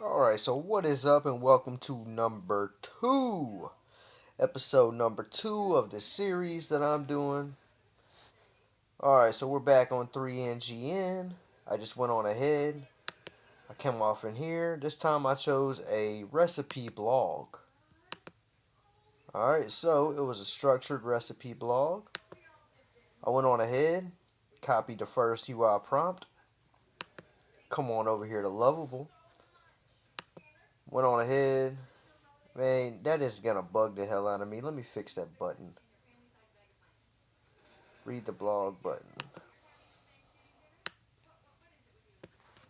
Alright, so what is up, and welcome to episode number two of this series that I'm doing. Alright, so we're back on 3NGN. I just went on ahead. I came off in here. This time I chose a recipe blog. Alright, so it was a structured recipe blog. I went on ahead, copied the first UI prompt. Come on over here to Lovable. Went on ahead. Man, that is gonna bug the hell out of me. Let me fix that button. Read the blog button.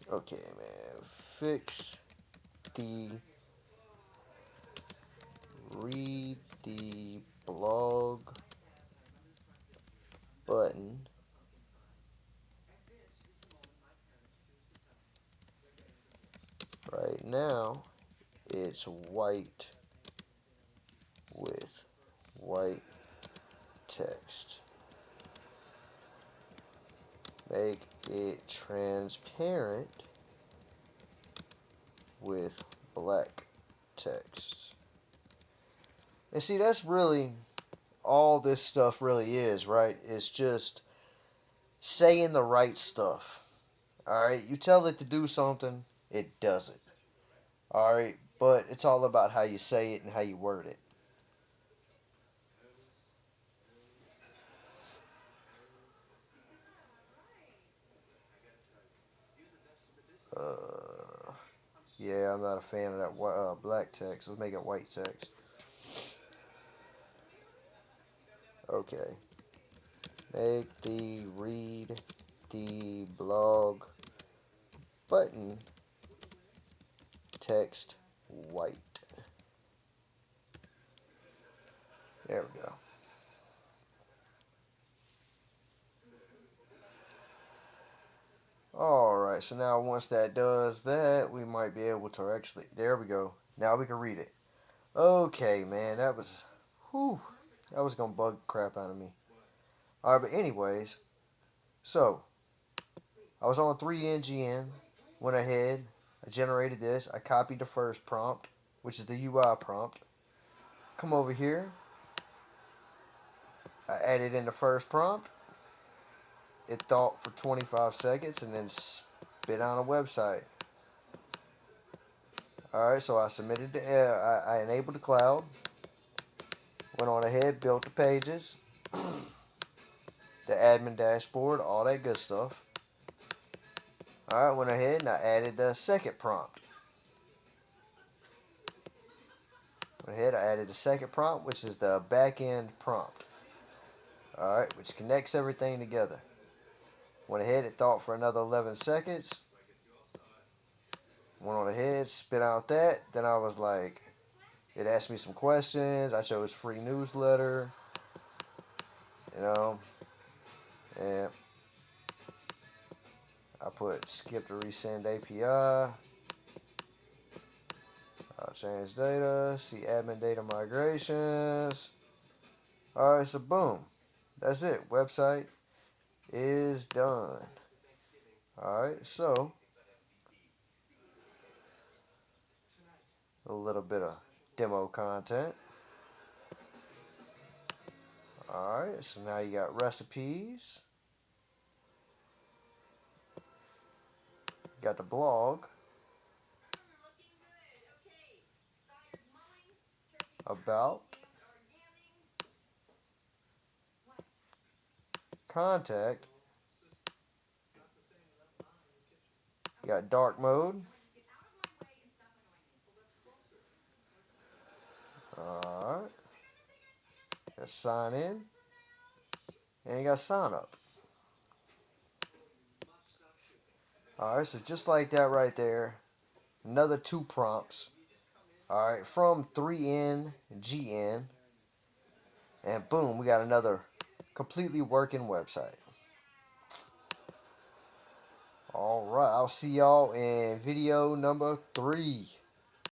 Okay, man. Fix the read the blog button. Right now, it's white with white text. Make it transparent with black text. And see, that's really all this stuff really is, right? It's just saying the right stuff. Alright, you tell it to do something, it does it. Alright, but it's all about how you say it and how you word it. Yeah, I'm not a fan of that black text. Let's make it white text. Okay. Make the read the blog button text white. There we go. Alright, so now once that does that, we might be able to actually... There we go. Now we can read it. Okay, man, that was... Whew. That was going to bug the crap out of me. Alright, but anyways. So, I was on 3NGN. Went ahead. I generated this. I copied the first prompt, which is the UI prompt. Come over here. I added in the first prompt. It thought for 25 seconds and then spit on a website. Alright, so I submitted I enabled the cloud. Went on ahead, built the pages. The admin dashboard, all that good stuff. Alright, went ahead and I added the second prompt. Went ahead, I added the second prompt, which is the backend prompt. Alright, which connects everything together. Went ahead, it thought for another 11 seconds. Went on ahead, spit out that. Then I was like, it asked me some questions. I chose free newsletter. And I put skip to resend API. I'll change data, see admin data migrations. Alright, so boom. That's it. Website is done. Alright, so a little bit of demo content. Alright, so now you got recipes. You got the blog. About. Contact. You got dark mode. Alright. Got sign in. And you got sign up. Alright, so just like that right there. Another two prompts. Alright, from 3NGN. And boom, we got another completely working website. Alright, I'll see y'all in video number 3.